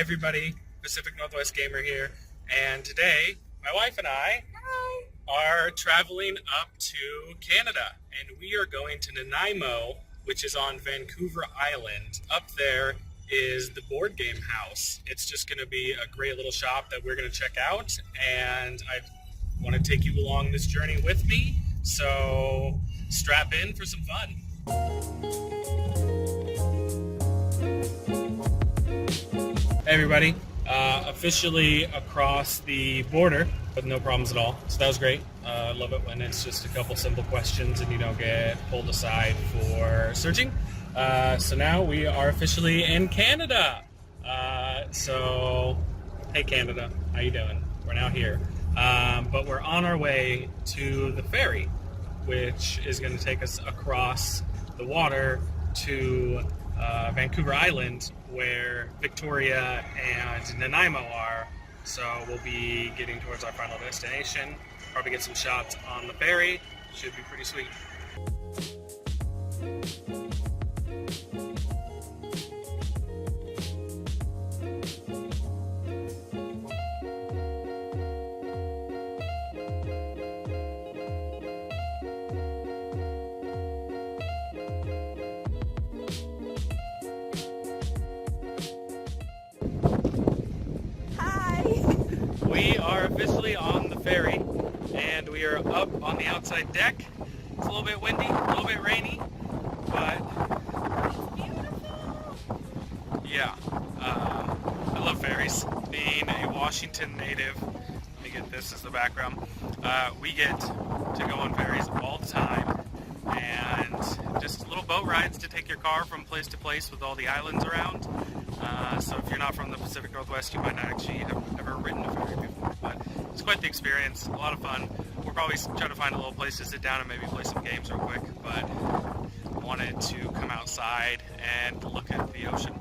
everybody, Pacific Northwest Gamer here, and today my wife and I are traveling up to Canada, and we are going to Nanaimo, which is on Vancouver Island. Up there is the board game house. It's just going to be a great little shop that we're going to check out, and I want to take you along this journey with me, so strap in for some fun. Hey everybody, officially across the border with no problems at all, so that was great. I love it when it's just a couple simple questions and you don't get pulled aside for searching. So now we are officially in Canada. So hey Canada, how you doing? We're now here, but we're on our way to the ferry, which is going to take us across the water to Vancouver Island, where Victoria and Nanaimo are. So we'll be getting towards our final destination, probably get some shots on the ferry. Should be pretty sweet. We are officially on the ferry, and we are up on the outside deck. It's a little bit windy, a little bit rainy, but yeah, I love ferries. Being a Washington native, let me get this as the background, we get to go on ferries all the time, and just little boat rides to take your car from place to place with all the islands around. So if you're not from the Pacific Northwest, you might not actually have ever ridden a ferry before, but it's quite the experience, a lot of fun. We'll probably try to find a little place to sit down and maybe play some games real quick, but I wanted to come outside and look at the ocean.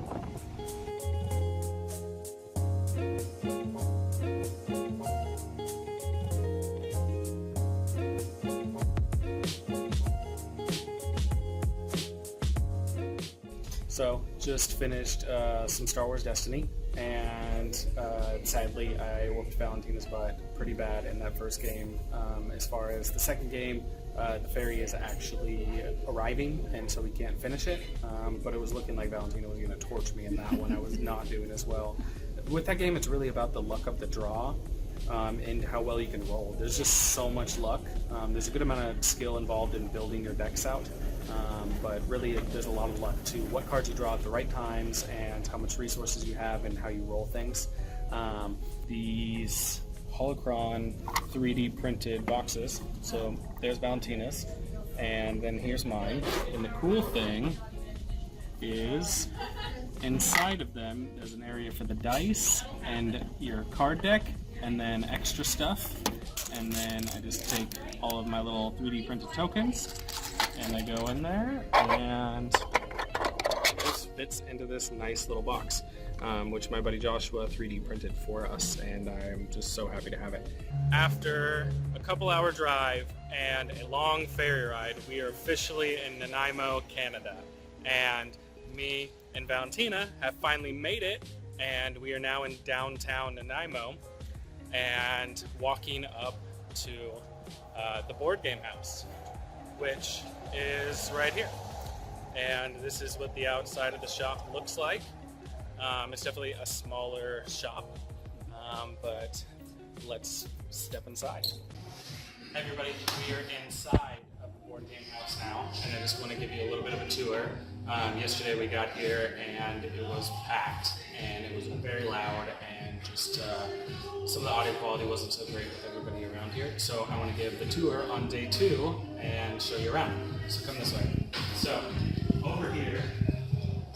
So, just finished some Star Wars Destiny, and sadly I whooped Valentina's butt pretty bad in that first game. As far as the second game, the ferry is actually arriving, and so we can't finish it, but it was looking like Valentina was going to torch me in that one. I was not doing as well. With that game, it's really about the luck of the draw. And how well you can roll. There's just so much luck. There's a good amount of skill involved in building your decks out, but really there's a lot of luck to what cards you draw at the right times and how much resources you have and how you roll things. These holocron 3D printed boxes, so there's Valentina's, and then here's mine, and the cool thing is inside of them there's an area for the dice and your card deck, and then extra stuff, and then I just take all of my little 3D printed tokens and I go in there, and this fits into this nice little box, which my buddy Joshua 3D printed for us, and I'm just so happy to have it. After a couple-hour drive and a long ferry ride, we are officially in Nanaimo, Canada, and me and Valentina have finally made it, and we are now in downtown Nanaimo and walking up to the board game house, which is right here. And this is what the outside of the shop looks like. It's definitely a smaller shop, but let's step inside. Hey everybody, we are inside of the board game house now, and I just want to give you a little bit of a tour. Yesterday we got here and it was packed, and it was very loud, and just some of the audio quality wasn't so great with everybody around here. So I want to give the tour on day 2 and show you around. So come this way. So over here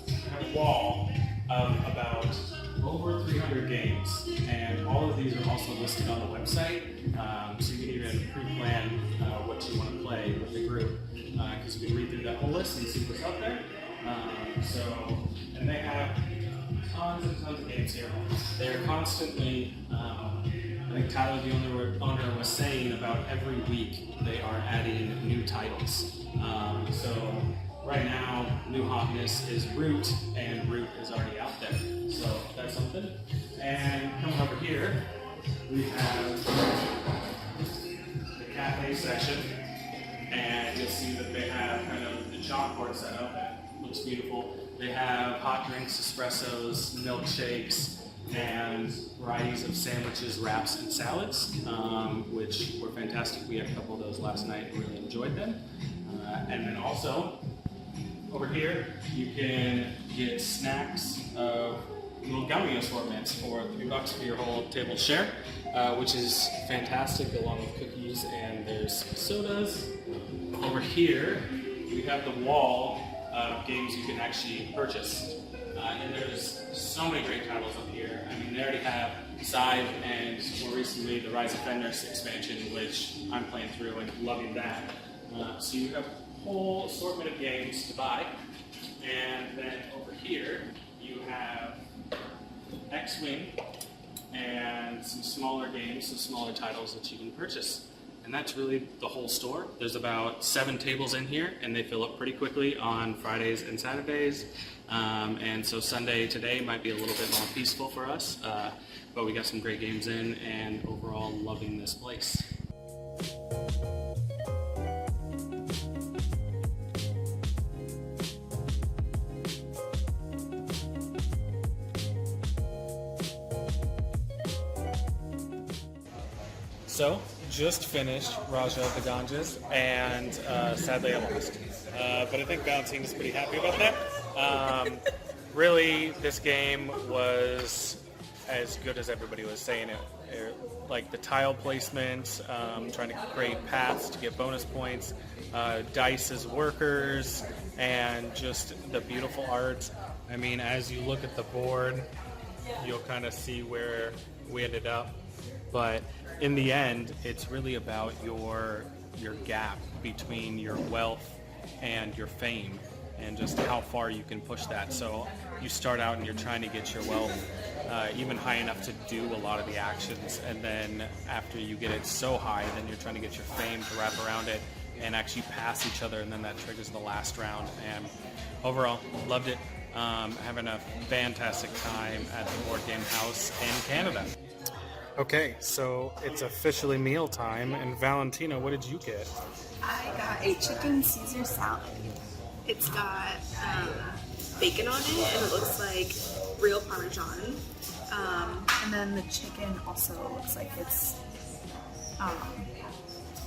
we have a wall of about over 300 games, and all of these are also listed on the website, so you can even pre-plan what you want to play with the group, because you can read through that whole list and see what's out there. And they have tons and tons of games here. They're constantly, I think Tyler, the owner, was saying about every week they are adding new titles. So right now, new hotness is Root, and Root is already out there. So that's something. And coming over here, we have the cafe section, and you'll see that they have kind of the chalkboard set up. It looks beautiful. They have hot drinks, espressos, milkshakes, and varieties of sandwiches, wraps, and salads, which were fantastic. We had a couple of those last night and really enjoyed them. And then also, over here, you can get snacks of little gummy assortments for $3 for your whole table share, which is fantastic, along with cookies, and there's sodas. Over here, we have the wall of games you can actually purchase. And there's so many great titles up here. I mean, they already have Scythe and more recently the Rise of Fenris expansion, which I'm playing through and loving that. So you have a whole assortment of games to buy. And then over here, you have X-Wing and some smaller games, some smaller titles that you can purchase. And that's really the whole store. There's about 7 tables in here, and they fill up pretty quickly on Fridays and Saturdays. And so Sunday today might be a little bit more peaceful for us, but we got some great games in, and overall loving this place. So, just finished Raja of the Ganges, and sadly I lost. But I think Valentina's pretty happy about that. Really, this game was as good as everybody was saying it. Like the tile placement, trying to create paths to get bonus points, dice as workers, and just the beautiful art. I mean, as you look at the board, you'll kind of see where we ended up. But in the end, it's really about your gap between your wealth and your fame, and just how far you can push that. So you start out and you're trying to get your wealth even high enough to do a lot of the actions, and then after you get it so high, then you're trying to get your fame to wrap around it and actually pass each other, and then that triggers the last round. And overall, loved it. Having a fantastic time at the Board Game House in Canada. Okay, so it's officially meal time, and Valentina, what did you get? I got a chicken Caesar salad. It's got bacon on it, and it looks like real Parmesan. And then the chicken also looks like it's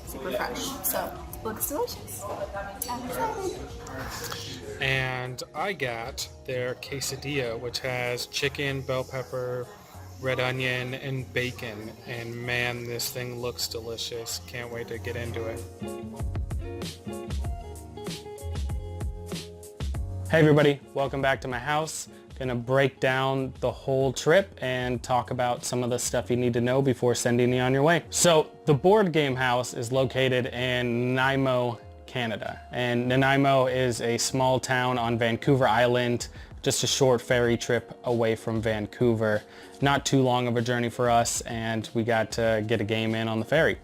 super fresh. So it looks delicious. I'm excited. And I got their quesadilla, which has chicken, bell pepper, red onion, and bacon, and man, this thing looks delicious. Can't wait to get into it. Hey everybody, welcome back to my house. Gonna break down the whole trip and talk about some of the stuff you need to know before sending you on your way. So the Board Game House is located in Nanaimo, Canada, and Nanaimo is a small town on Vancouver Island, just a short ferry trip away from Vancouver. Not too long of a journey for us, and we got to get a game in on the ferry.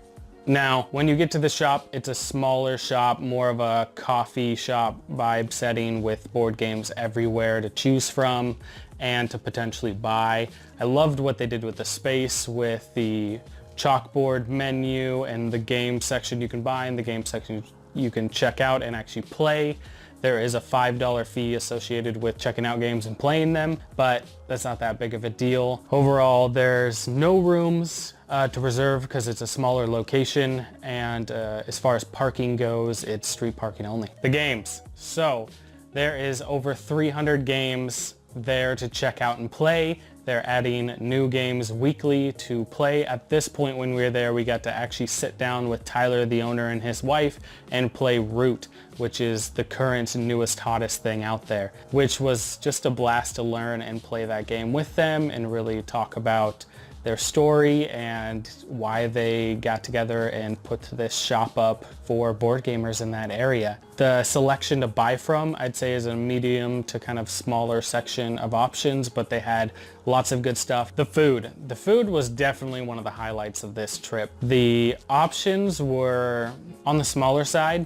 Now, when you get to the shop, it's a smaller shop, more of a coffee shop vibe setting with board games everywhere to choose from and to potentially buy. I loved what they did with the space, with the chalkboard menu and the game section you can buy and the game section you can check out and actually play. There is a $5 fee associated with checking out games and playing them, but that's not that big of a deal. Overall, there's no rooms to reserve because it's a smaller location, and as far as parking goes, it's street parking only. The games. So there is over 300 games there to check out and play. They're adding new games weekly to play. At this point when we were there, we got to actually sit down with Tyler, the owner, and his wife and play Root, which is the current newest, hottest thing out there, which was just a blast to learn and play that game with them and really talk about their story and why they got together and put this shop up for board gamers in that area. The selection to buy from, I'd say, is a medium to kind of smaller section of options, but they had lots of good stuff. The food was definitely one of the highlights of this trip. The options were on the smaller side,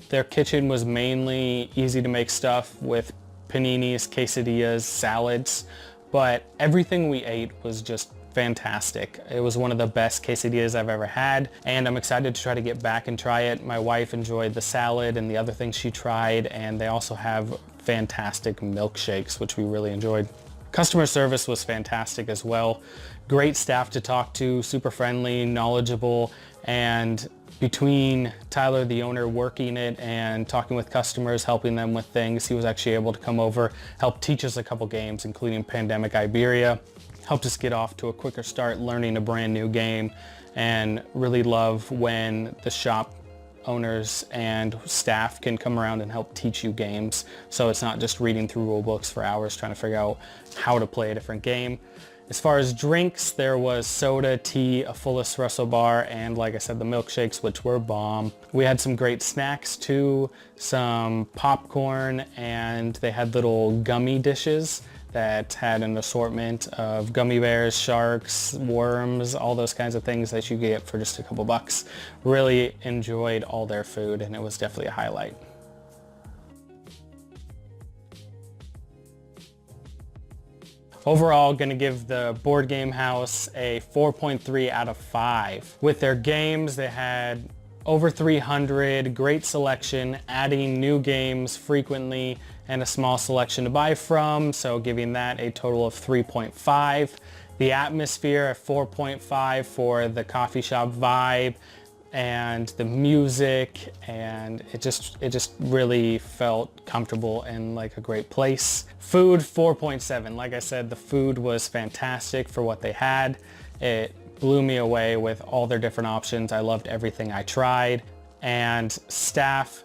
Their kitchen was mainly easy to make stuff with paninis, quesadillas, salads, but everything we ate was just fantastic. It was one of the best quesadillas I've ever had, and I'm excited to try to get back and try it. My wife enjoyed the salad and the other things she tried, and they also have fantastic milkshakes, which we really enjoyed. Customer service was fantastic as well. Great staff to talk to, super friendly, knowledgeable, and between Tyler, the owner, working it and talking with customers, helping them with things, he was actually able to come over, help teach us a couple games, including Pandemic Iberia, helped us get off to a quicker start learning a brand new game, and really love when the shop owners and staff can come around and help teach you games. So it's not just reading through rule books for hours trying to figure out how to play a different game. As far as drinks, there was soda, tea, a full espresso bar, and like I said, the milkshakes, which were bomb. We had some great snacks too, some popcorn, and they had little gummy dishes that had an assortment of gummy bears, sharks, worms, all those kinds of things that you get for just a couple bucks. Really enjoyed all their food, and it was definitely a highlight. Overall, going to give the Board Game House a 4.3 out of 5. With their games, they had over 300, great selection, adding new games frequently, and a small selection to buy from, so giving that a total of 3.5. The atmosphere at 4.5 for the coffee shop vibe and the music, and it just really felt comfortable and like a great place. Food, 4.7. Like I said, the food was fantastic for what they had. It blew me away with all their different options. I loved everything I tried. And staff,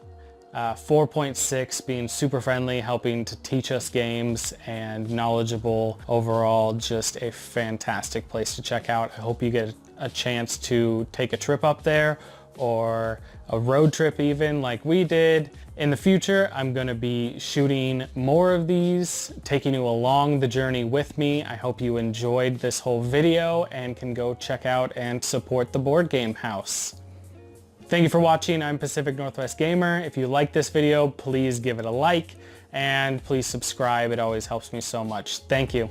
4.6, being super friendly, helping to teach us games, and knowledgeable. Overall, just a fantastic place to check out. I hope you get a chance to take a trip up there, or a road trip even like we did. In the future, I'm going to be shooting more of these, taking you along the journey with me. I hope you enjoyed this whole video and can go check out and support the Board Game House. Thank you for watching. I'm Pacific Northwest Gamer. If you like this video, please give it a like, and please subscribe. It always helps me so much. Thank you.